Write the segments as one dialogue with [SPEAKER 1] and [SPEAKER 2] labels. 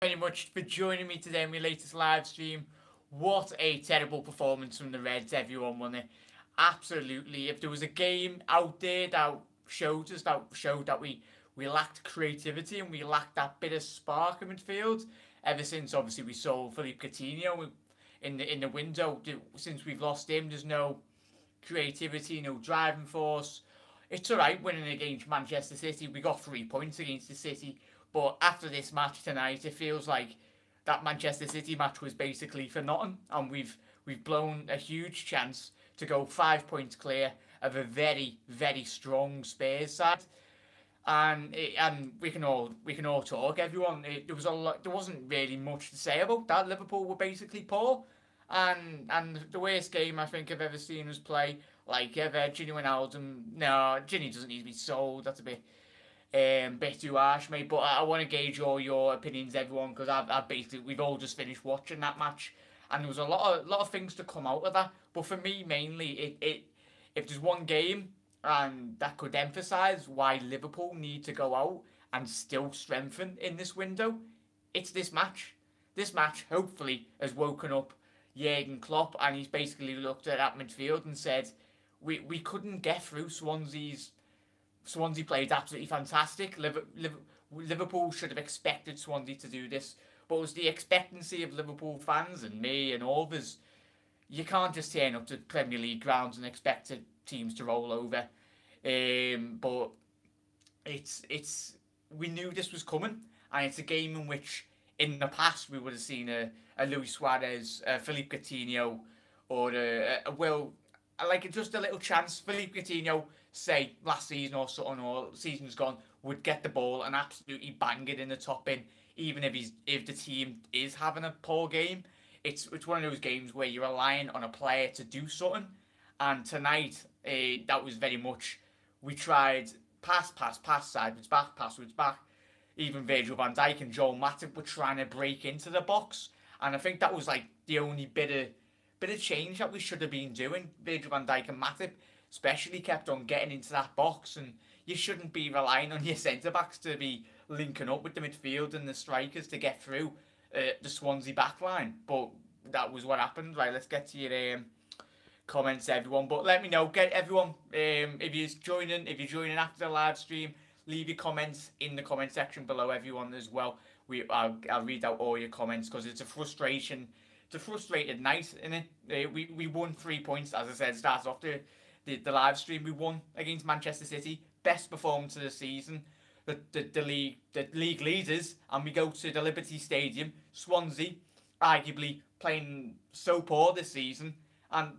[SPEAKER 1] Very much for joining me today in my latest live stream. What a terrible performance from the Reds, everyone, wasn't it? Absolutely. If there was a game out there that showed that we lacked creativity and we lacked that bit of spark in midfield, ever since obviously we saw Philippe Coutinho in the window. Since we've lost him, there's no creativity, no driving force. It's alright winning against Manchester City. We got 3 points against the City. But after this match tonight, it feels like that Manchester City match was basically for nothing. And we've blown a huge chance to go 5 points clear of a very, very strong Spurs side. And we can all talk. Everyone, there wasn't really much to say about that. Liverpool were basically poor, and the worst game I think I've ever seen us play. Like ever, Gini Wijnaldum. No, Ginny doesn't need to be sold. That's a bit too harsh, mate. But I want to gauge all your opinions, everyone, because I've basically we've all just finished watching that match, and there was a lot of things to come out of that. But for me, mainly, it if there's one game and that could emphasise why Liverpool need to go out and still strengthen in this window, it's this match. This match hopefully has woken up Jurgen Klopp, and he's basically looked at that midfield and said, we couldn't get through Swansea's. Swansea played absolutely fantastic. Liverpool should have expected Swansea to do this, but it was the expectancy of Liverpool fans and me and all of us. You can't just turn up to Premier League grounds and expect teams to roll over. But it's we knew this was coming, and it's a game in which in the past we would have seen a Luis Suarez, Philippe Coutinho, or just a little chance. Philippe Coutinho, say last season or something, or season's gone, would get the ball and absolutely bang it in the top bin, even if the team is having a poor game. It's one of those games where you're relying on a player to do something. And tonight, that was very much, we tried pass, sideways back. Even Virgil van Dijk and Joel Matip were trying to break into the box. And I think that was like the only bit of change that we should have been doing. Virgil van Dijk and Matip especially kept on getting into that box, and you shouldn't be relying on your centre-backs to be linking up with the midfield and the strikers to get through the Swansea backline. But that was what happened. Right, let's get to your comments, everyone. But let me know, get everyone, if you're joining after the live stream, leave your comments in the comment section below, everyone, as well. I'll read out all your comments, because it's a frustration. It's a frustrated night, innit? We won 3 points, as I said, starts off the live stream. We won against Manchester City, best performance of the season, the league leaders, and we go to the Liberty Stadium, Swansea, arguably playing so poor this season, and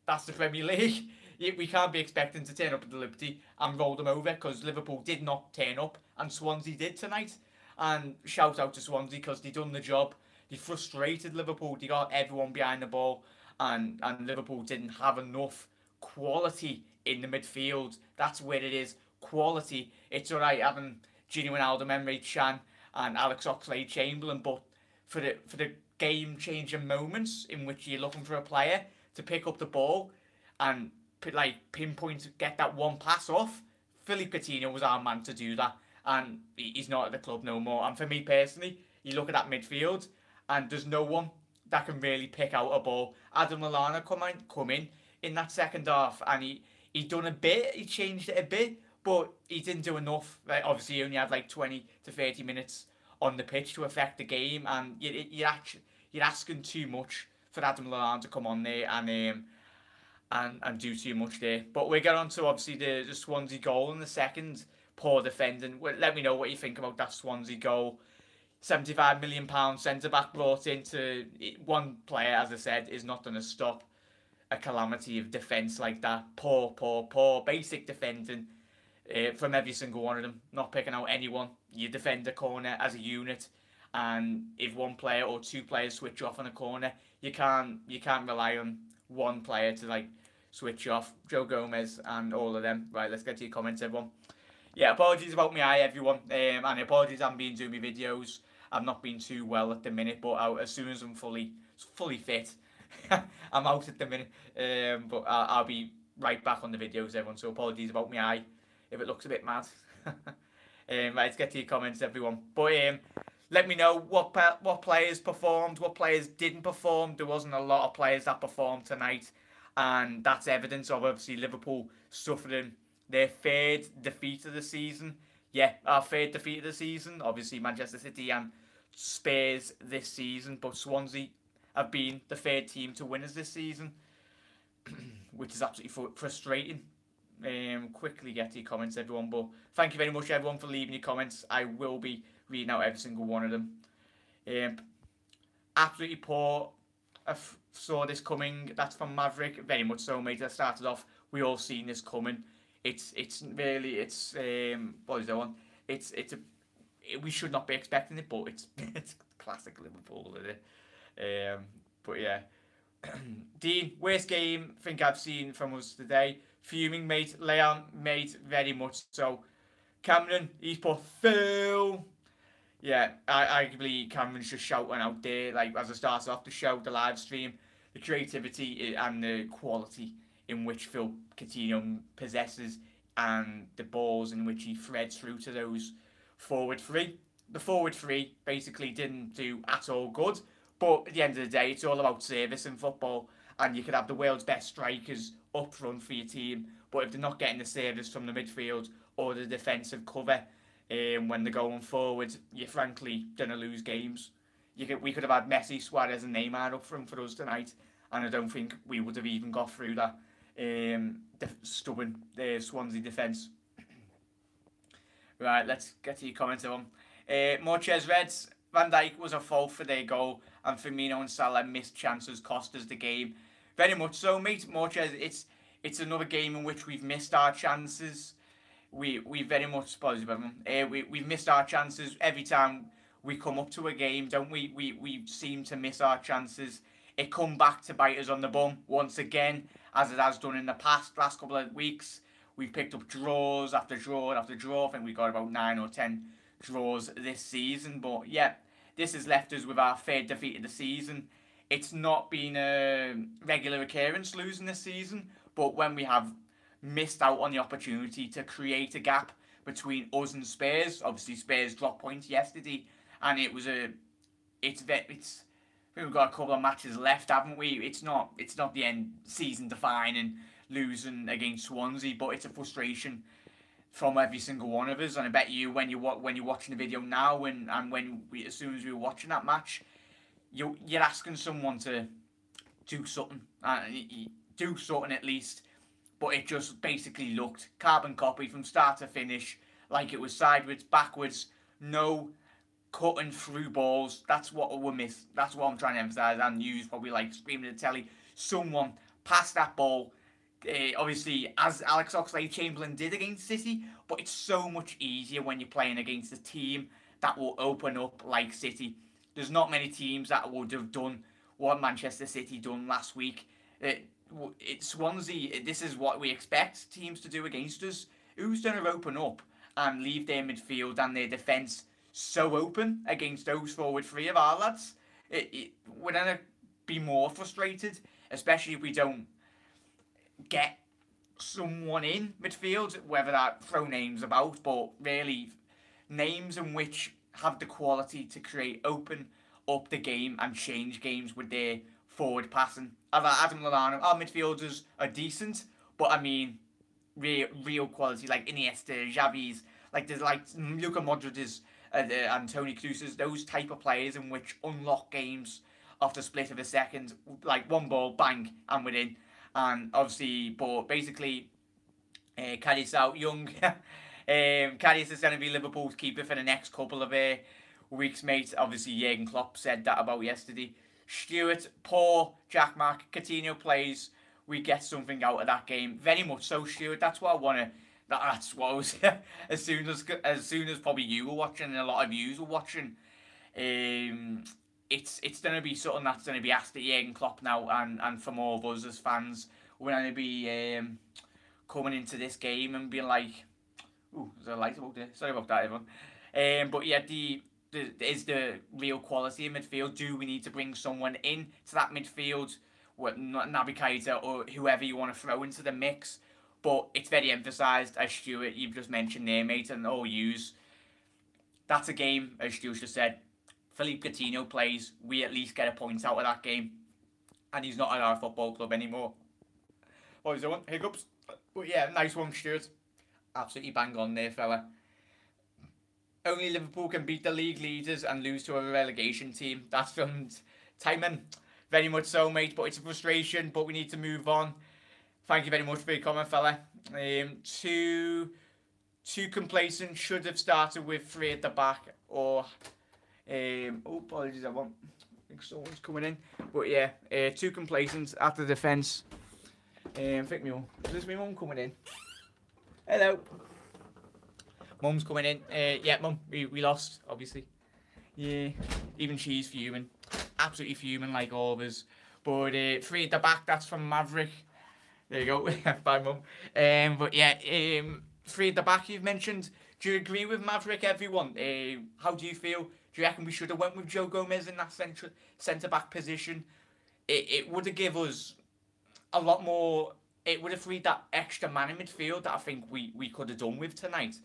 [SPEAKER 1] that's the Premier League. We can't be expecting to turn up at the Liberty and roll them over, because Liverpool did not turn up and Swansea did tonight. And shout out to Swansea, because they done the job. They frustrated Liverpool. They got everyone behind the ball, and Liverpool didn't have enough quality in the midfield. That's where it is. Quality. It's alright having Gini Wijnaldum, Emre Can, and Alex Oxlade-Chamberlain, but for the game-changing moments in which you're looking for a player to pick up the ball and pinpoint, get that one pass off, Philippe Coutinho was our man to do that, and he's not at the club no more. And for me personally, you look at that midfield, and there's no one that can really pick out a ball. Adam Lallana come in that second half, and he done a bit, he changed it a bit, but he didn't do enough. Obviously, he only had like 20 to 30 minutes on the pitch to affect the game, and you're asking too much for Adam Lallana to come on there and do too much there. But we get on to obviously the Swansea goal in the second. Poor defending. Let me know what you think about that Swansea goal. £75 million centre-back brought into one player, as I said, is not going to stop a calamity of defence like that. Poor basic defending from every single one of them. Not picking out anyone. You defend a corner as a unit, and if one player or two players switch off on a corner, you can't rely on one player to switch off. Joe Gomez and all of them. Right, let's get to your comments, everyone. Yeah, apologies about my eye, everyone, and apologies I haven't been doing my videos. I've not been too well at the minute, but as soon as I'm fully fit, I'm out at the minute. But I'll be right back on the videos, everyone. So apologies about my eye if it looks a bit mad. Right, let's get to your comments, everyone. But let me know what players performed, what players didn't perform. There wasn't a lot of players that performed tonight, and that's evidence of obviously Liverpool suffering their third defeat of the season. Yeah, our third defeat of the season. Obviously Manchester City and Spurs this season, but Swansea have been the third team to win us this season, which is absolutely frustrating. Quickly get to your comments, everyone, but thank you very much, everyone, for leaving your comments. I will be reading out every single one of them. Absolutely poor. I saw this coming. That's from Maverick. Very much so, mate. I started off. We all seen this coming. It's really what is that one? We should not be expecting it, but it's classic Liverpool, isn't it? But yeah. Dean, worst game I think I've seen from us today. Fuming, mate. Leon, mate, very much so. Cameron, he's put Phil. Yeah, arguably Cameron's just shouting out there, like as I started off the show, the live stream, the creativity and the quality in which Phil Coutinho possesses and the balls in which he threads through to those forward three. The forward three basically didn't do at all good, but at the end of the day, it's all about service in football, and you could have the world's best strikers up front for your team, but if they're not getting the service from the midfield or the defensive cover when they're going forward, you're frankly going to lose games. We could have had Messi, Suarez and Neymar up front for us tonight, and I don't think we would have even got through that stubborn Swansea defence. Right, let's get to your comments on. Morchez Reds, Van Dijk was a fault for their goal, and Firmino and Salah missed chances cost us the game. Very much so, mate. Morchez, it's another game in which we've missed our chances. We very much we've missed our chances every time we come up to a game, don't we? We seem to miss our chances. It come back to bite us on the bum once again, as it has done in the last couple of weeks. We've picked up draws after draw after draw. I think we got about 9 or 10 draws this season. But yeah, this has left us with our third defeat of the season. It's not been a regular occurrence losing this season, but when we have missed out on the opportunity to create a gap between us and Spurs, obviously Spurs dropped points yesterday, and I think we've got a couple of matches left, haven't we? It's not the end season defining losing against Swansea, but it's a frustration from every single one of us. And I bet you when you're watching the video now and as soon as we were watching that match, you're asking someone to do something, do something at least. But it just basically looked carbon copy from start to finish, like it was sideways, backwards, no cutting through balls. That's what we miss. That's what I'm trying to emphasise, and use probably like screaming at the telly. Someone pass that ball, obviously, as Alex Oxlade-Chamberlain did against City, but it's so much easier when you're playing against a team that will open up like City. There's not many teams that would have done what Manchester City done last week. Swansea, this is what we expect teams to do against us. Who's going to open up and leave their midfield and their defence so open against those forward three of our lads? We're going to be more frustrated, especially if we don't get someone in midfield, whether that throw names about, but really names in which have the quality to open up the game and change games with their forward passing. Adam Lallana, our midfielders are decent, but I mean, real quality, like Iniesta, Xavi's, like there's like Luka Modric's, and Toni Kroos's, those type of players in which unlock games off the split of a second, like one ball, bang, and we're in. And obviously, but basically, Karius out young. Karius is going to be Liverpool's keeper for the next couple of weeks, mate. Obviously, Jurgen Klopp said that about yesterday. Stewart, poor. Jack Mark, Coutinho plays. We get something out of that game. Very much so, Stewart. That's what I want to. That's what I was. as soon as probably you were watching and a lot of you were watching, it's going to be something that's going to be asked at Jurgen Klopp now, and for more of us as fans, we're going to be coming into this game and being like, ooh, there's a light about there. Sorry about that, everyone. But yeah, is the real quality in midfield? Do we need to bring someone in to that midfield, Naby Keita or whoever you want to throw into the mix? But it's very emphasised, as Stuart, you've just mentioned there, mate, and all yous. That's a game, as Stuart just said, Philippe Coutinho plays, we at least get a point out of that game. And he's not at our football club anymore. What was that one? Hiccups? But yeah, nice one, Stuart. Absolutely bang on there, fella. Only Liverpool can beat the league leaders and lose to a relegation team. That's from Timon. Very much so, mate. But it's a frustration, but we need to move on. Thank you very much for your comment, fella. Too complacent. Should have started with 3 at the back. Or... oh, apologies, I think someone's coming in. But yeah, too complacent at the defence. I think is this my mum coming in? Hello. Mum's coming in. Yeah, Mum, we lost, obviously. Yeah, even she's fuming. Absolutely fuming like all of us. But 3 at the back, that's from Maverick. There you go. Bye, Mum. But yeah, 3 at the back you've mentioned. Do you agree with Maverick, everyone? How do you feel? Do you reckon we should have went with Joe Gomez in that centre-back position? It would have given us a lot more... It would have freed that extra man in midfield that I think we could have done with tonight.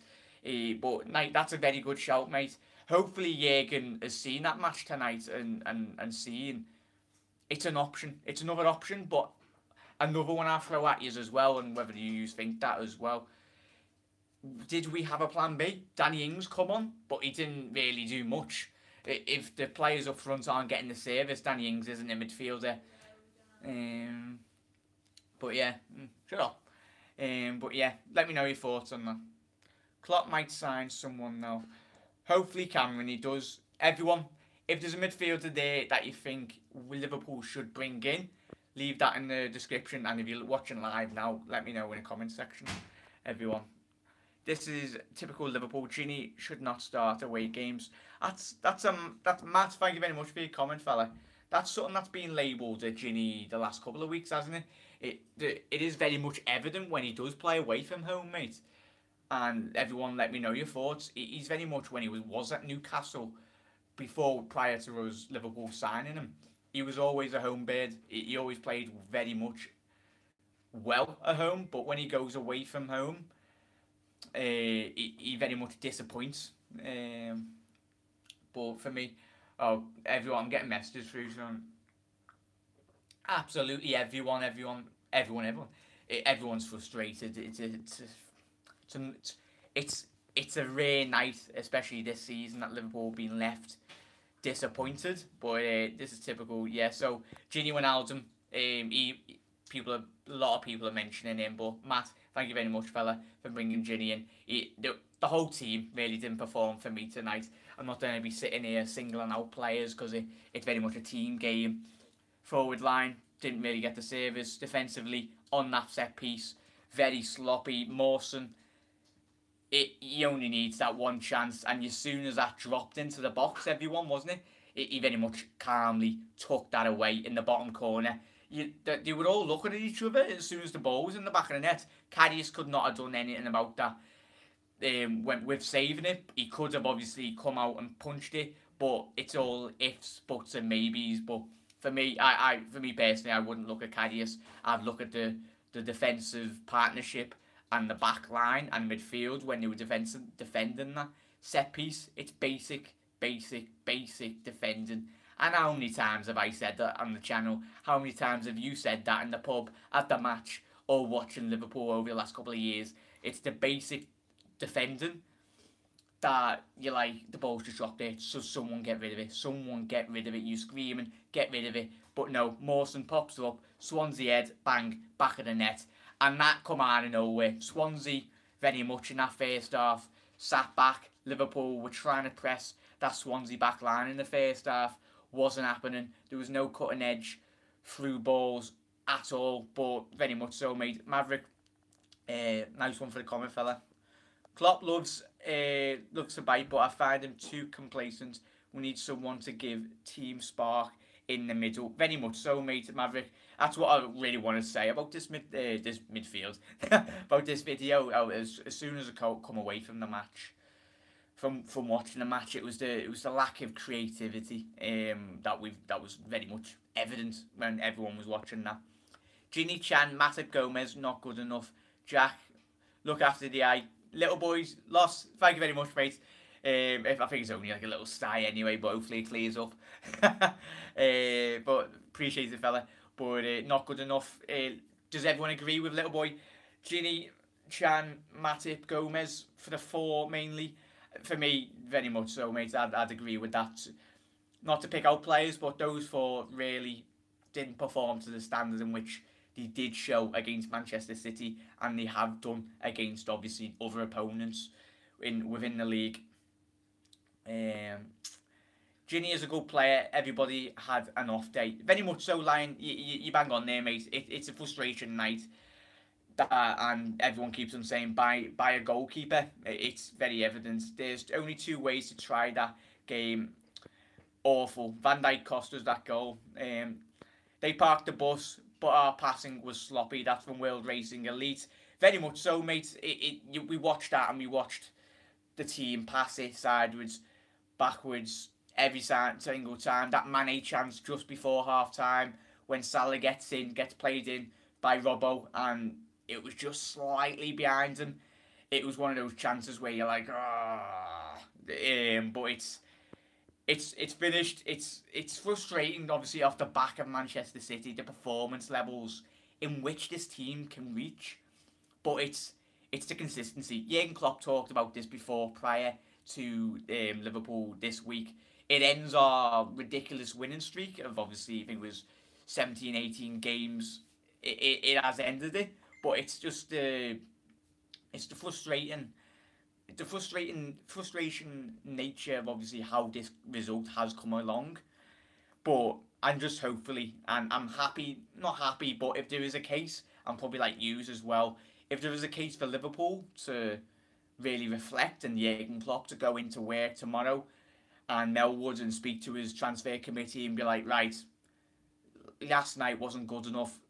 [SPEAKER 1] But that's a very good shout, mate. Hopefully Jürgen has seen that match tonight and seen it's an option. It's another option, but another one I'll throw at you as well, and whether you think that as well. Did we have a plan B? Danny Ings come on, but he didn't really do much. If the players up front aren't getting the service, Danny Ings isn't a midfielder. But yeah, shut up. But yeah, let me know your thoughts on that. Klopp might sign someone now. Hopefully Cameron, he does. Everyone, if there's a midfielder there that you think Liverpool should bring in, leave that in the description. And if you're watching live now, let me know in the comment section. Everyone. This is typical Liverpool. Ginny should not start away games. That's Matt. Thank you very much for your comment, fella. That's something that's been labelled at Ginny the last couple of weeks, hasn't it? It is very much evident when he does play away from home, mate. And everyone, let me know your thoughts. He's very much when he was at Newcastle prior to us Liverpool signing him. He was always a home bird. He always played very much well at home, but when he goes away from home, he very much disappoints. But for me, everyone, I'm getting messages through, so absolutely everyone's frustrated. It's a rare night, especially this season, that Liverpool have been left disappointed. But this is typical. Yeah. So Gini Wijnaldum, a lot of people are mentioning him, but Matt, thank you very much, fella, for bringing Ginny in. The whole team really didn't perform for me tonight. I'm not going to be sitting here singling out players because it's very much a team game. Forward line didn't really get the service. Defensively, on that set piece, very sloppy. Mawson, he only needs that one chance, and as soon as that dropped into the box, everyone, wasn't it? He very much calmly tucked that away in the bottom corner. They were all looking at each other as soon as the ball was in the back of the net. Karius could not have done anything about that. With saving it, he could have obviously come out and punched it, but it's all ifs, buts, and maybes. But for me, for me personally, I wouldn't look at Karius. I'd look at the defensive partnership and the back line and midfield when they were defending that set piece. It's basic defending. And how many times have I said that on the channel? How many times have you said that in the pub, at the match, or watching Liverpool over the last couple of years? It's the basic defending that you're like, the ball's just dropped there, so someone get rid of it. Someone get rid of it. You screaming, get rid of it. But no, Mawson pops up, Swansea head, bang, back of the net. And that come out of nowhere. Swansea, very much in that first half, sat back. Liverpool were trying to press that Swansea back line in the first half. Wasn't happening. There was no cutting edge through balls at all, but very much so, mate. Maverick, nice one for the comment, fella. Klopp loves to bite, but I find him too complacent. We need someone to give team spark in the middle. Very much so, mate, Maverick. That's what I really want to say about this midfield. About this video. As soon as I come away from the match, from watching the match, it was the lack of creativity that was very much evident when everyone was watching that. Ginny Chan, Matip Gomez, not good enough. Jack, look after the eye. Little boys, lost. Thank you very much, mate. If I think it's only like a little sty anyway, but hopefully it clears up. But appreciate it, fella. But not good enough. Does everyone agree with little boy Ginny, Chan, Matip, Gomez for the four mainly? For me, very much so, mate. I'd agree with that. Not to pick out players, but those four really didn't perform to the standard in which they did show against Manchester City, and they have done against obviously other opponents within the league. Ginny is a good player. Everybody had an off day. Very much so, Lion. You bang on there, mate. It's a frustration night. And everyone keeps on saying by a goalkeeper. It's very evident. There's only two ways to try that game. Awful. Van Dijk cost us that goal. They parked the bus, but our passing was sloppy. That's from World Racing Elite. Very much so, mate. We watched that, and we watched the team pass it sideways, backwards, every single time. That Mane chance just before half time, when Salah gets played in by Robbo, and it was just slightly behind him. It was one of those chances where you're like, ah, but it's finished. It's frustrating, obviously, off the back of Manchester City, the performance levels in which this team can reach, but it's the consistency. Jurgen Klopp talked about this before, prior to Liverpool this week. It ends our ridiculous winning streak of, obviously, I think it was 17, 18 games. It has ended it, but it's just the frustration nature of obviously how this result has come along. But I'm just hopefully, and I'm happy, not happy, but if there is a case, I'm probably like yous as well. If there is a case for Liverpool to really reflect and Jurgen Klopp to go into work tomorrow and Melwood and speak to his transfer committee and be like, right, last night wasn't good enough.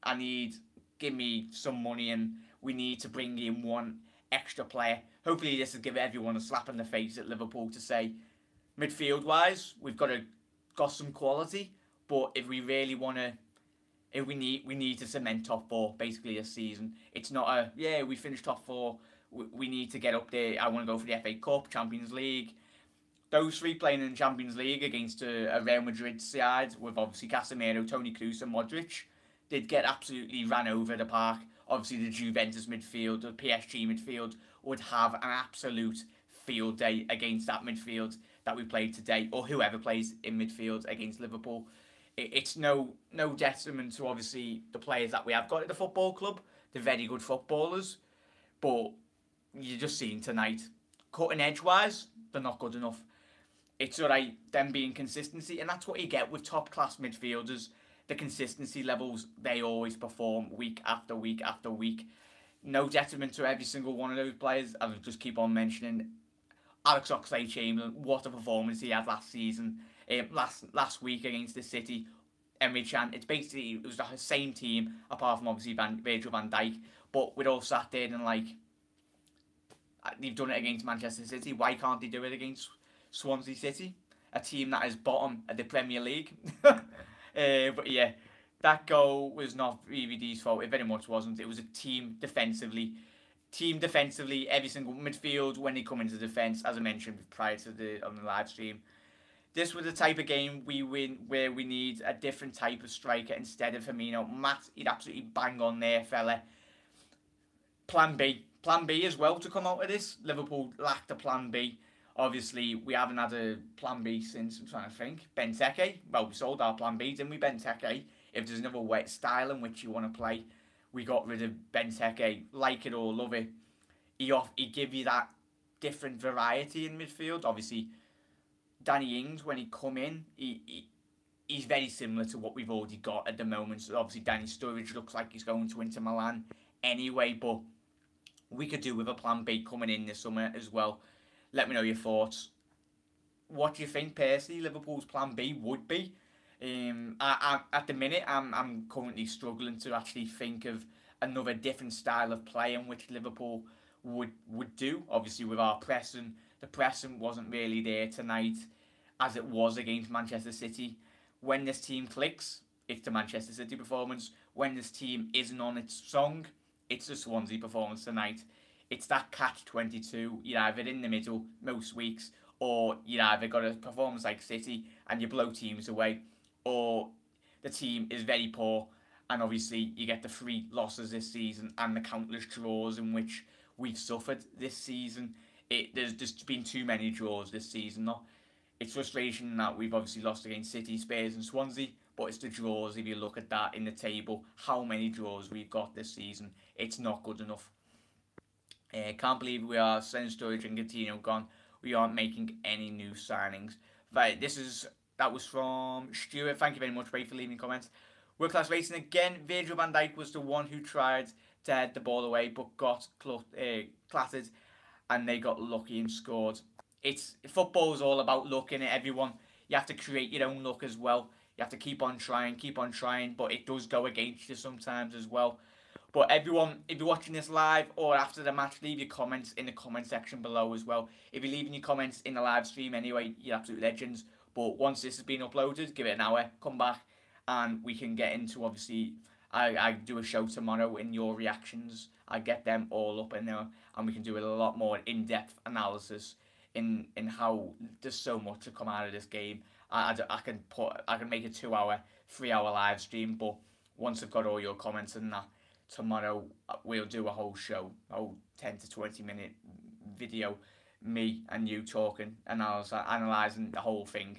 [SPEAKER 1] Give me some money, and we need to bring in one extra player. Hopefully this will give everyone a slap in the face at Liverpool to say, midfield wise, we've got some quality, but if we really want to, we need to cement top four basically this season. It's not we finished top four, we need to get up there. I want to go for the FA Cup, Champions League. Those three playing in the Champions League against a Real Madrid side with obviously Casemiro, Toni Kroos and Modric did get absolutely ran over the park. Obviously the Juventus midfield, the PSG midfield would have an absolute field day against that midfield that we played today, or whoever plays in midfield against Liverpool. It's no detriment to obviously the players that we have got at the football club. They're very good footballers, but you're just seeing tonight, cutting edge wise, they're not good enough. It's alright, them being consistency, and that's what you get with top class midfielders. The consistency levels, they always perform week after week after week. No detriment to every single one of those players. I'll just keep on mentioning Alex Oxlade-Chamberlain. What a performance he had last season, last week against the City. Emre Can. It was the same team apart from obviously Virgil van Dijk. But we're all sat there and like, they've done it against Manchester City. Why can't they do it against Swansea City, a team that is bottom of the Premier League? But yeah, that goal was not VVD's fault. It very much wasn't. It was a team defensively. Every single midfield when they come into defence, as I mentioned prior to on the live stream. This was the type of game we win where we need a different type of striker instead of Firmino. Matt, he'd absolutely bang on there, fella. Plan B as well to come out of this. Liverpool lacked a plan B. Obviously, we haven't had a plan B since, I'm trying to think, Benteke. Well, we sold our plan B, didn't we, Benteke? If there's another style in which you want to play, we got rid of Benteke. Like it or love it. He give you that different variety in midfield. Obviously, Danny Ings, when he come in, he's very similar to what we've already got at the moment. So obviously, Danny Sturridge looks like he's going to Inter Milan anyway, but we could do with a plan B coming in this summer as well. Let me know your thoughts. What do you think personally Liverpool's plan B would be? At the minute, I'm currently struggling to actually think of another different style of play in which Liverpool would do. Obviously, with our pressing, the pressing wasn't really there tonight as it was against Manchester City. When this team clicks, it's the Manchester City performance. When this team isn't on its song, it's the Swansea performance tonight. It's that catch-22. You're either in the middle most weeks, or you either got a performance like City and you blow teams away, or the team is very poor, and obviously you get the 3 losses this season and the countless draws in which we've suffered this season. There's just been too many draws this season. Not It's frustration that we've obviously lost against City, Spurs and Swansea, but it's the draws. If you look at that in the table, how many draws we've got this season, it's not good enough. Can't believe we are selling Sturridge and Coutinho gone. We aren't making any new signings. Right, that was from Stuart. Thank you very much, Ray, for leaving comments. World class racing again. Virgil van Dijk was the one who tried to head the ball away, but got clattered, and they got lucky and scored. Football's all about luck, innit, everyone? You have to create your own luck as well. You have to keep on trying, but it does go against you sometimes as well. But everyone, if you're watching this live or after the match, leave your comments in the comment section below as well. If you're leaving your comments in the live stream anyway, you're absolute legends. But once this has been uploaded, give it an hour, come back, and we can get into, obviously, I do a show tomorrow in your reactions. I get them all up in there, and we can do a lot more in-depth analysis in how there's so much to come out of this game. I can make a 2-hour, 3-hour live stream, but once I've got all your comments and that, tomorrow we'll do a whole show, 10 to 20 minute video, me and you talking and analysing the whole thing.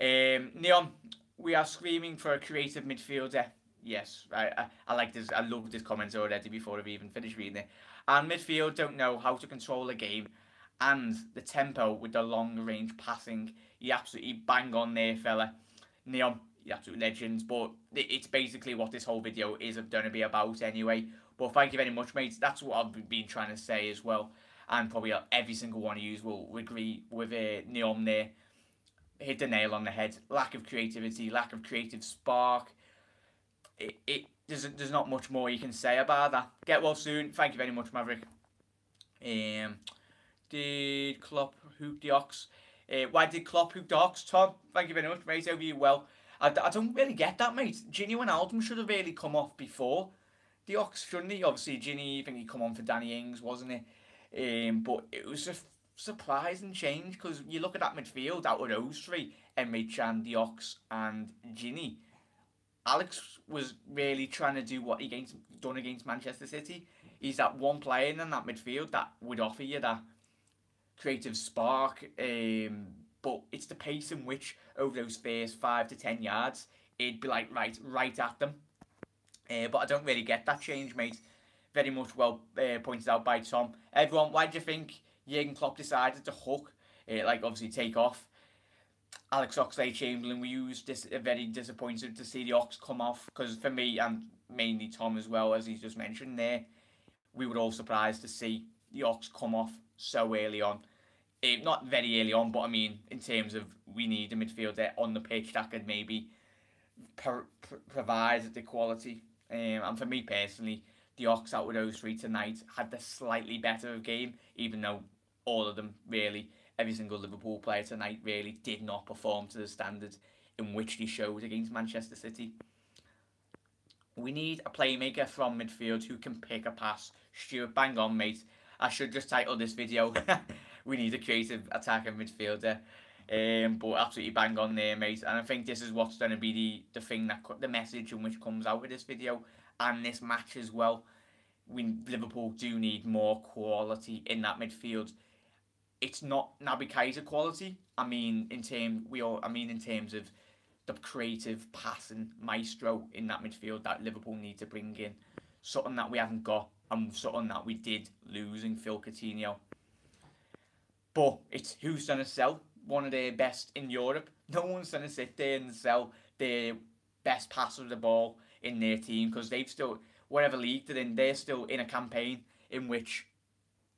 [SPEAKER 1] Neon, we are screaming for a creative midfielder. Yes, I like this. I love this comment already before I've even finished reading it. And midfield don't know how to control the game and the tempo with the long range passing. You absolutely bang on there, fella. Neon, you're absolute legends, but it's basically what this whole video is going to be about anyway. But thank you very much, mates. That's what I've been trying to say as well. And probably every single one of you will agree with Neon there. Hit the nail on the head. Lack of creativity, lack of creative spark. There's not much more you can say about that. Get well soon. Thank you very much, Maverick. Did Klopp hook the ox? Why did Klopp hook the ox, Tom? Thank you very much, mate. Hope you well. I don't really get that, mate. Ginny Wijnaldum should have really come off before the ox, shouldn't he? Obviously, Ginny, I think he come on for Danny Ings, wasn't it? But it was a surprising change, because you look at that midfield out of those 3, Emre Can, the ox and Ginny. Alex was really trying to do what he done against Manchester City. He's that one player in that midfield that would offer you that creative spark, but it's the pace in which over those first 5 to 10 yards it'd be like right at them. But I don't really get that change, mate. Very much well pointed out by Tom. Everyone, why do you think Jurgen Klopp decided to hook, obviously take off Alex Oxlade-Chamberlain? We used this very disappointed to see the Ox come off, because for me, and mainly Tom as well, as he's just mentioned there, we were all surprised to see the Ox come off so early on. Not very early on, but I mean, in terms of we need a midfielder on the pitch that could maybe provide the quality. And for me personally, the Ox out of those 3 tonight had the slightly better game, even though all of them really, every single Liverpool player tonight really did not perform to the standards in which they showed against Manchester City. We need a playmaker from midfield who can pick a pass. Stuart, bang on, mate. I should just title this video, we need a creative attacking midfielder. But absolutely bang on there, mate. And I think this is what's going to be the thing, the message in which comes out of this video and this match as well. Liverpool do need more quality in that midfield. It's not Naby Keita quality. I mean in terms of the creative passing maestro in that midfield that Liverpool need to bring in. Something that we haven't got, and something that we did losing Phil Coutinho. But it's who's going to sell one of their best in Europe. No one's going to sit there and sell their best passer of the ball in their team, because they've still, whatever league they're in, they're still in a campaign in which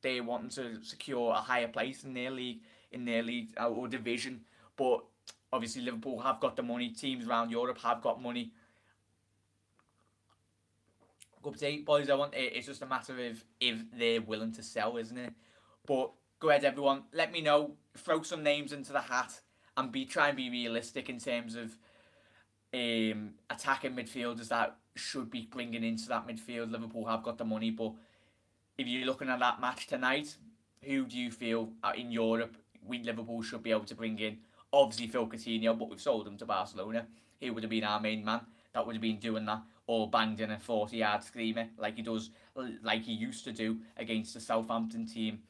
[SPEAKER 1] they're wanting to secure a higher place in their league or division. But obviously Liverpool have got the money. Teams around Europe have got money. Good day, boys. It's just a matter of if they're willing to sell, isn't it? But go ahead, everyone. Let me know. Throw some names into the hat and try and be realistic in terms of attacking midfielders that should be bringing into that midfield. Liverpool have got the money, but if you're looking at that match tonight, who do you feel in Europe Liverpool should be able to bring in, obviously, Phil Coutinho, but we've sold him to Barcelona. He would have been our main man. That would have been doing that, all banged in a 40-yard screamer like he does, like he used to do against the Southampton team.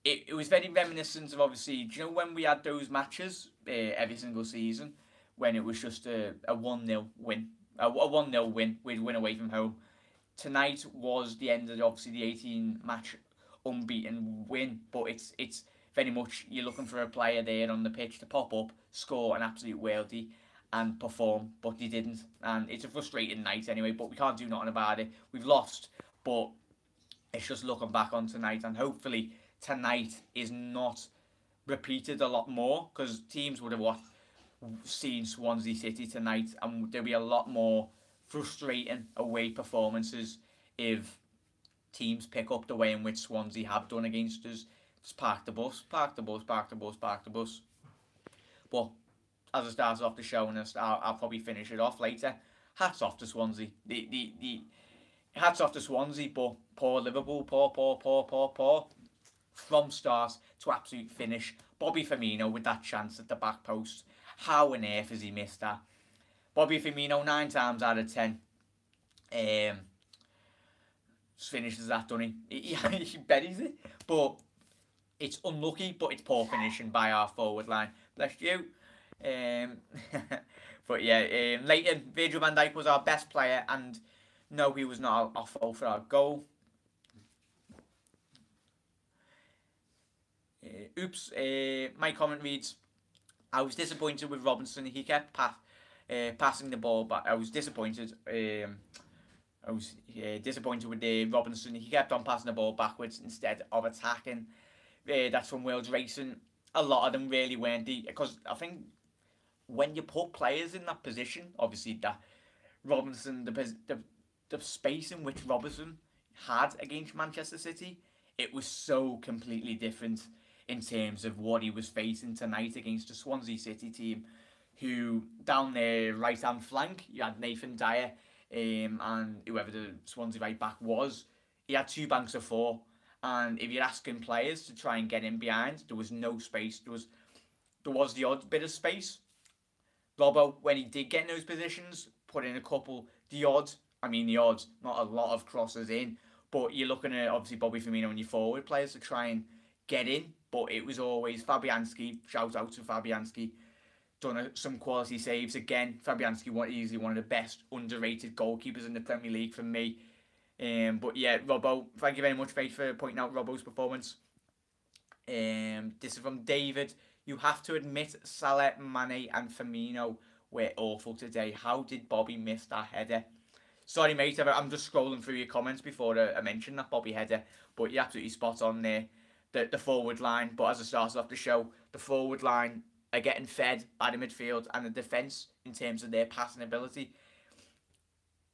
[SPEAKER 1] It was very reminiscent of, obviously, do you know when we had those matches every single season, when it was just a 1-0 win, a 1-0 win, we'd win away from home. Tonight was the end of, obviously, the 18-match unbeaten win, but it's very much, you're looking for a player there on the pitch to pop up, score an absolute worldie, and perform, but he didn't. And it's a frustrating night anyway, but we can't do nothing about it. We've lost, but it's just looking back on tonight, and hopefully tonight is not repeated a lot more, because teams would have seen Swansea City tonight, and there'll be a lot more frustrating away performances if teams pick up the way in which Swansea have done against us. Just park the bus, park the bus, park the bus, park the bus. But as I started off the show, and I'll probably finish it off later, hats off to Swansea. The hats off to Swansea, but poor Liverpool, poor. From start to absolute finish. Bobby Firmino with that chance at the back post. How on earth has he missed that? Bobby Firmino, 9 times out of 10, finishes that, doesn't he? He buries it. But it's unlucky, but it's poor finishing by our forward line. Bless you. But yeah, Leighton, Virgil van Dijk was our best player, and no, he was not our fault for our goal. My comment reads, I was disappointed with Robinson. He kept passing the ball back. I was disappointed. Disappointed with Robinson. He kept on passing the ball backwards instead of attacking. That's from World's Racing. A lot of them really weren't, because I think when you put players in that position, obviously that Robinson, the space in which Robinson had against Manchester City, it was so completely different in terms of what he was facing tonight against the Swansea City team, who down their right-hand flank, you had Nathan Dyer, and whoever the Swansea right back was, he had 2 banks of 4, and if you're asking players to try and get in behind, there was no space. There was the odd bit of space. Robbo, when he did get in those positions, put in a couple, the odds, not a lot of crosses in, but you're looking at, obviously, Bobby Firmino and your forward players to try and get in, but it was always Fabianski. Shout out to Fabianski. Done some quality saves again. Fabianski was easily one of the best underrated goalkeepers in the Premier League for me. But yeah, Robbo, thank you very much, Faith, for pointing out Robbo's performance. This is from David. You have to admit Salah, Mane and Firmino were awful today. How did Bobby miss that header? Sorry, mate, I'm just scrolling through your comments before I mentioned that Bobby header, but you're absolutely spot on there. The forward line, but as I started off the show, the forward line are getting fed by the midfield and the defence in terms of their passing ability.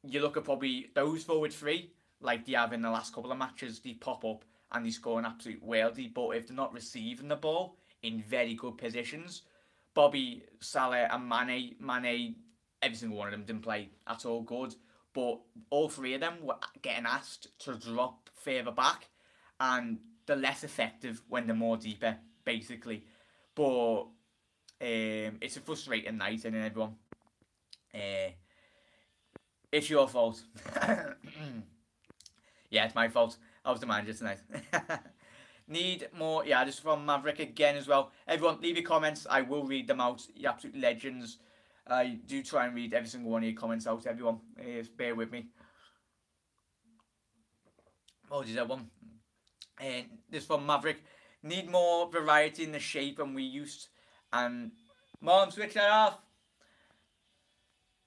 [SPEAKER 1] You look at probably those forward 3, like they have in the last couple of matches, they pop up and they score an absolute worldie, but if they're not receiving the ball in very good positions, Bobby, Salah and Mane, every single one of them didn't play at all good, but all 3 of them were getting asked to drop further back, and they're less effective when they're more deeper, basically. But it's a frustrating night, isn't it, everyone? It's your fault. Yeah, it's my fault. I was the manager tonight. Need more. Yeah, this is from Maverick again as well. Everyone, leave your comments. I will read them out. You're absolute legends. I do try and read every single one of your comments out, everyone. Bear with me. Oh, is that one? This from Maverick. Need more variety in the shape and we used. And Mom, switch that off.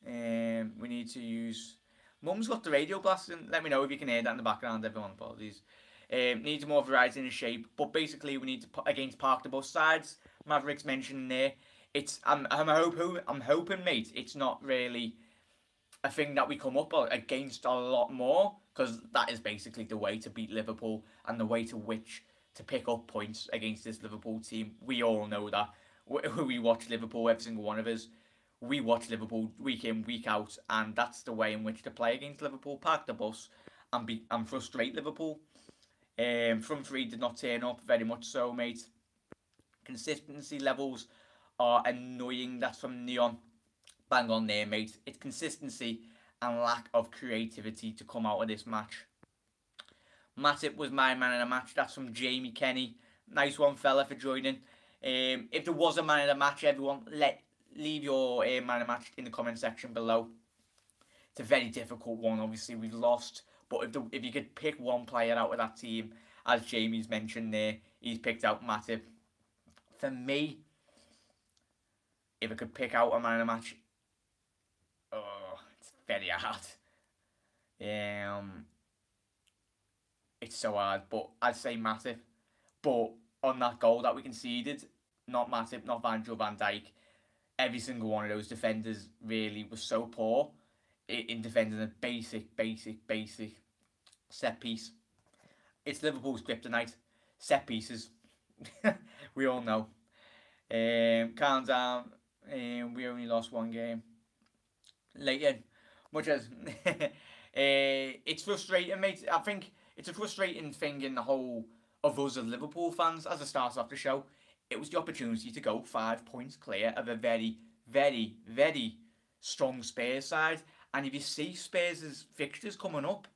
[SPEAKER 1] We need to use. Mum's got the radio blasting. Let me know if you can hear that in the background. Everyone, apologies. Needs more variety in the shape, but basically we need to against park the bus sides. Maverick's mentioned there. It's I'm hoping, mate. It's not really a thing that we come up against a lot more, because that is basically the way to beat Liverpool and the way to which to pick up points against this Liverpool team. We all know that. We watch Liverpool, every single one of us. We watch Liverpool week in, week out, and that's the way in which to play against Liverpool. Park the bus and frustrate Liverpool. Front 3 did not turn up, very much so, mate. Consistency levels are annoying. That's from Neon. Bang on there, mate. It's consistency and lack of creativity to come out of this match. Matip was my man in the match. That's from Jamie Kenny. Nice one, fella, for joining. If there was a man in the match, everyone, leave your man in the match in the comment section below. It's a very difficult one. Obviously, we've lost. But if you could pick one player out of that team, as Jamie's mentioned there, he's picked out Matip. For me, if I could pick out a man in the match, it's very hard. It's so hard, but I'd say Matip. But on that goal that we conceded, not Matip, not Virgil van Dijk, every single one of those defenders really was so poor in defending a basic set piece. It's Liverpool's kryptonite. Set pieces. We all know. Calm down. We only lost one game. Leighton, much as it's frustrating, mate. I think it's a frustrating thing in the whole of us as Liverpool fans. As I started off the show, it was the opportunity to go 5 points clear of a very, very, very strong Spurs side. And if you see Spurs' fixtures coming up,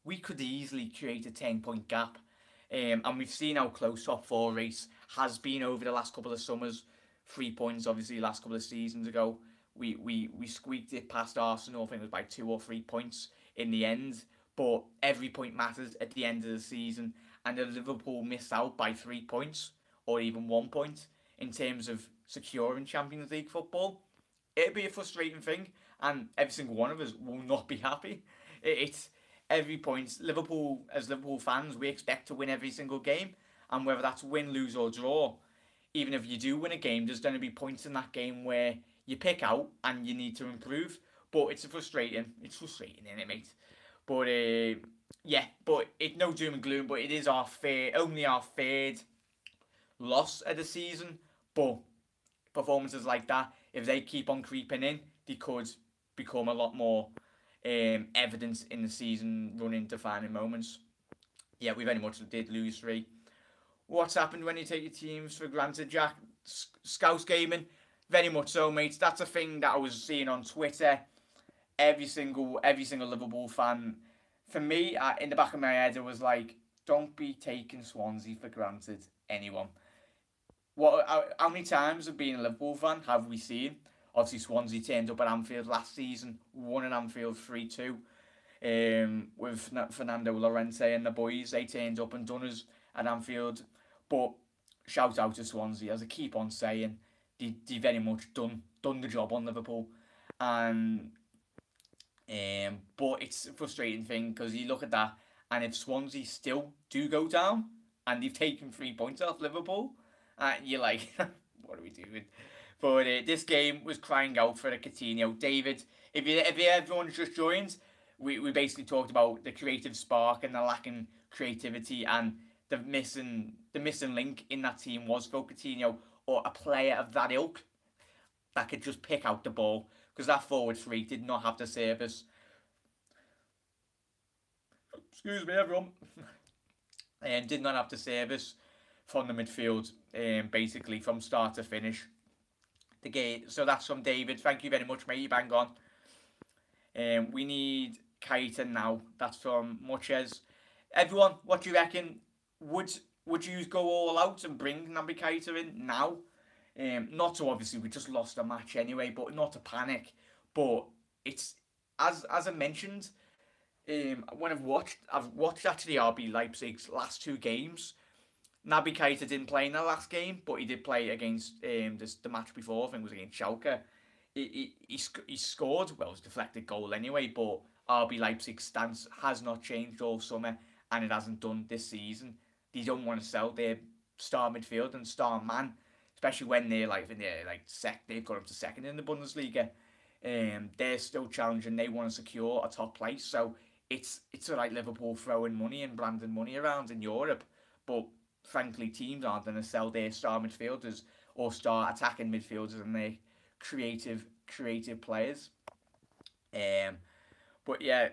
[SPEAKER 1] we could easily create a 10-point gap. And we've seen how close top 4 race has been over the last couple of summers. 3 points, obviously, last couple of seasons ago. We squeaked it past Arsenal. I think it was by 2 or 3 points in the end. But every point matters at the end of the season. And if Liverpool missed out by 3 points, or even 1 point, in terms of securing Champions League football, it'd be a frustrating thing. And every single one of us will not be happy. It's every point. Liverpool, as Liverpool fans, we expect to win every single game. And whether that's win, lose or draw, even if you do win a game, there's going to be points in that game where you pick out and you need to improve. But it's frustrating, isn't it, mate? But but it's no doom and gloom. But it is only our third loss of the season. But performances like that, if they keep on creeping in, they could become a lot more evident in the season running defining moments. Yeah, we very much did lose 3. What's happened when you take your teams for granted, Jack? Scouts gaming, very much so, mates. That's a thing that I was seeing on Twitter. Every single Liverpool fan, for me, in the back of my head, it was like, don't be taking Swansea for granted, anyone. How many times of being a Liverpool fan have we seen? Obviously, Swansea turned up at Anfield last season, won at Anfield 3-2. With Fernando Llorente and the boys, they turned up and done us at Anfield. But shout out to Swansea, as I keep on saying, they very much done the job on Liverpool. And but it's a frustrating thing because you look at that, and if Swansea still do go down and they've taken 3 points off Liverpool, you're like, what are we doing? But this game was crying out for a Coutinho. David, if everyone's just joined, we basically talked about the creative spark and the lacking creativity, and the missing link in that team was for Coutinho, or a player of that ilk that could just pick out the ball, because that forward 3 did not have the service. Excuse me, everyone. And did not have the service from the midfield, basically from start to finish. The game. So that's from David. Thank you very much, mate. You bang on. We need Keita now. That's from Muches. Everyone, what do you reckon? Would you go all out and bring Naby Keita in now? Not to, obviously, we just lost a match anyway, but not to panic. But it's as I mentioned, when I've watched actually RB Leipzig's last 2 games. Naby Keita didn't play in the last game, but he did play against the match before. I think it was against Schalke. He scored, well, it was a deflected goal anyway, but RB Leipzig's stance has not changed all summer, and it hasn't done this season. They don't want to sell their star midfield and star man, especially when they're they've got up to second in the Bundesliga. They're still challenging. They want to secure a top place. So it's like Liverpool throwing money and branding money around in Europe, but frankly, teams aren't going to sell their star midfielders or star attacking midfielders and their creative players. But yeah,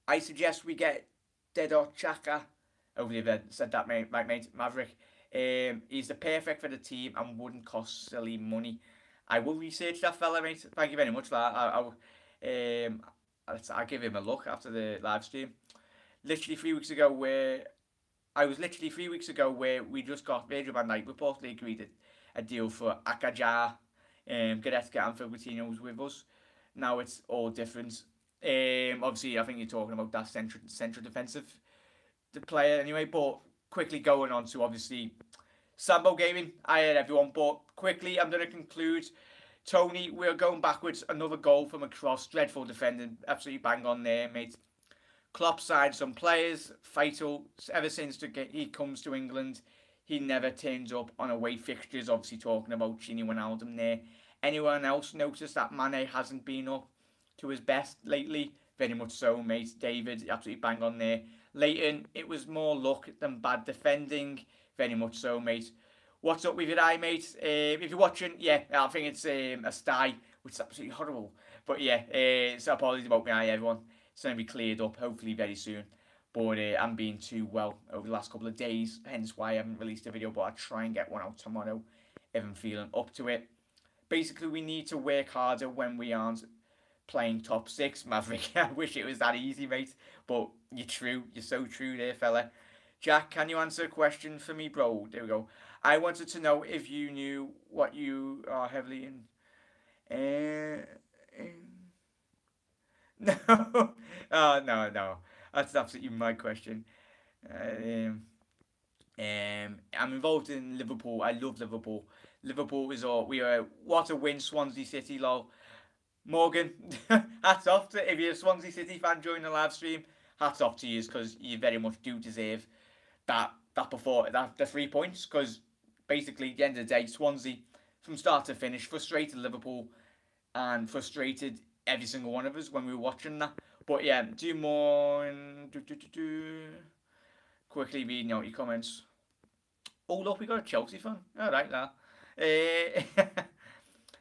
[SPEAKER 1] I suggest we get Dedot Xhaka Hopefully you've said that, mate, Maverick. He's the perfect for the team and wouldn't cost silly money. I will research that fella, mate. Thank you very much for that. I'll give him a look after the live stream. Literally 3 weeks ago, where we just got Virgil van Dijk reportedly agreed a deal for Akajar, Goretzka and Phil Coutinho was with us. Now it's all different. Obviously, I think you're talking about that central defensive player anyway. But quickly going on to obviously Sambo Gaming. I heard everyone, but quickly I'm going to conclude. Tony, we're going backwards. Another goal from a cross. Dreadful defending. Absolutely bang on there, mate. Klopp signed some players. Vital. Ever since he comes to England, he never turns up on away fixtures. Obviously talking about Gini Wijnaldum there. Anyone else notice that Mane hasn't been up to his best lately? Very much so, mate. David, absolutely bang on there. Leighton, it was more luck than bad defending. Very much so, mate. What's up with your eye, mate? If you're watching, yeah, I think it's a sty, which is absolutely horrible. But yeah, so apologies about my eye, everyone. It's going to be cleared up, hopefully very soon. But I'm being too well over the last couple of days, hence why I haven't released a video, but I'll try and get one out tomorrow if I'm feeling up to it. Basically, we need to work harder when we aren't playing top 6. Maverick, I wish it was that easy, mate. But you're true. You're so true there, fella. Jack, can you answer a question for me, bro? There we go. I wanted to know if you knew what you are heavily in. No. Oh, no. That's absolutely my question. I'm involved in Liverpool. I love Liverpool. Liverpool is all. What a win, Swansea City, lol. Morgan, hats off to if you're a Swansea City fan joining the live stream. Hats off to you because you very much do deserve the 3 points. Because basically, at the end of the day, Swansea from start to finish frustrated Liverpool and frustrated every single one of us when we were watching that. But yeah, do more and quickly reading out your comments. Oh look, we got a Chelsea fan. All right, now.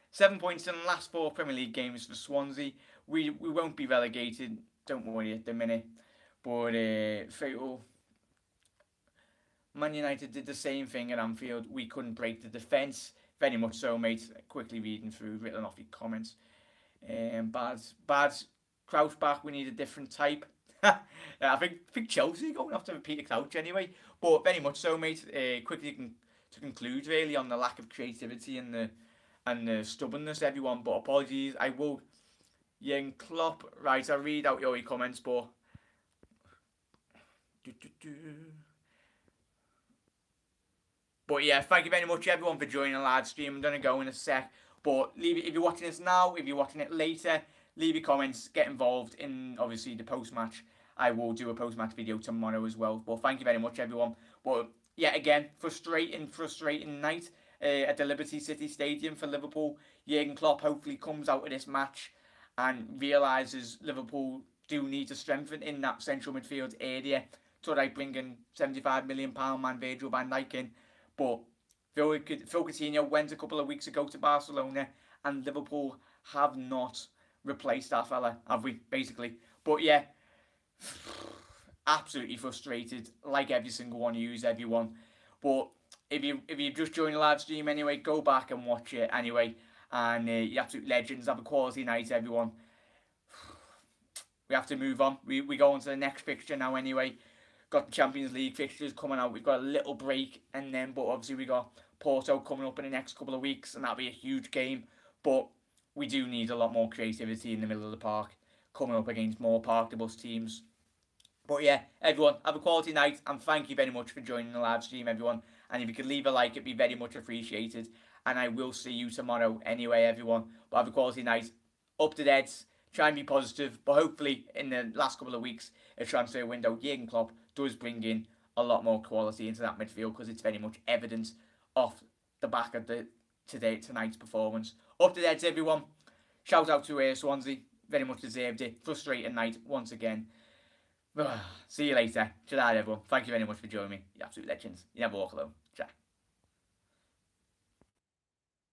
[SPEAKER 1] 7 points in the last 4 Premier League games for Swansea. We won't be relegated. Don't worry at the minute. But fatal. Man United did the same thing at Anfield. We couldn't break the defence. Very much so, mate. Quickly reading through, written off your comments. Bad. Crouch back. We need a different type. I think Chelsea going after Peter Crouch anyway. But very much so, mate. Quickly to conclude really on the lack of creativity and the stubbornness, everyone. But apologies. I will. Jürgen Klopp. Right, I'll read out your comments, but. But yeah, thank you very much everyone for joining the live stream. I'm going to go in a sec. But leave it, if you're watching this now, if you're watching it later, leave your comments, get involved in obviously the post-match. I will do a post-match video tomorrow as well. But thank you very much everyone. But yeah, again, frustrating night at the Liberty City Stadium for Liverpool. Jürgen Klopp hopefully comes out of this match and realises Liverpool do need to strengthen in that central midfield area. So they bring in £75 million man Virgil van Dijk in. But Phil Coutinho went a couple of weeks ago to Barcelona and Liverpool have not replaced that fella, have we, basically. But yeah, absolutely frustrated, like every single one of you, everyone. But if you've just joined the live stream anyway, go back and watch it anyway. And you absolute legends, have a quality night, everyone. We have to move on. We go on to the next fixture now anyway. Got the Champions League fixtures coming out. We've got a little break, and then, but obviously we got Porto coming up in the next couple of weeks, and that'll be a huge game. But we do need a lot more creativity in the middle of the park, coming up against more Park the Bus teams. But yeah, everyone, have a quality night, and thank you very much for joining the live stream, everyone. And if you could leave a like, it'd be very much appreciated. And I will see you tomorrow anyway, everyone. But have a quality night, up to dates, try and be positive. But hopefully, in the last couple of weeks, a transfer window, Jürgen Klopp does bring in a lot more quality into that midfield because it's very much evidence off the back of tonight's performance. Up to dates, everyone. Shout out to Swansea. Very much deserved it. Frustrating night once again. See you later. Good night, everyone. Thank you very much for joining me. You absolute legends. You never walk alone. Ciao.